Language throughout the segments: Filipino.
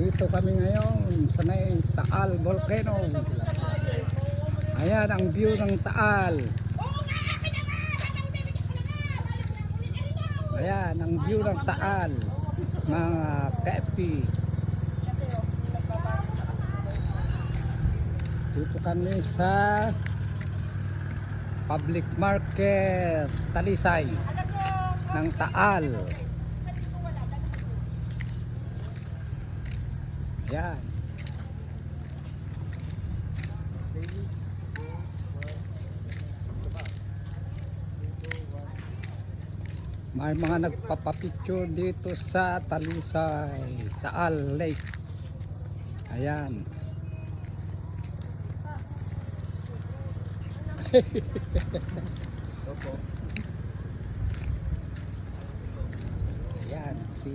Dito kami ngayon sa may Taal Volcano. Ayan ang view ng Taal. Ayan ang view ng Taal, mga KFP. Dito kami sa public market Talisay ng Taal. Ayan. May mga nagpapapicture dito sa Talisay, Taal Lake. Ayan. Ayan si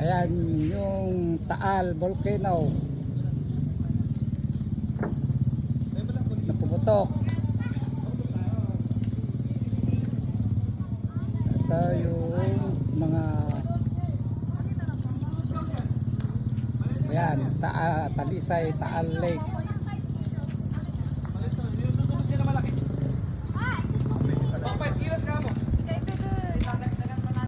ayan yung Taal Volcano na pumutok. Ito yung mga ayan, Talisay, Taal Lake.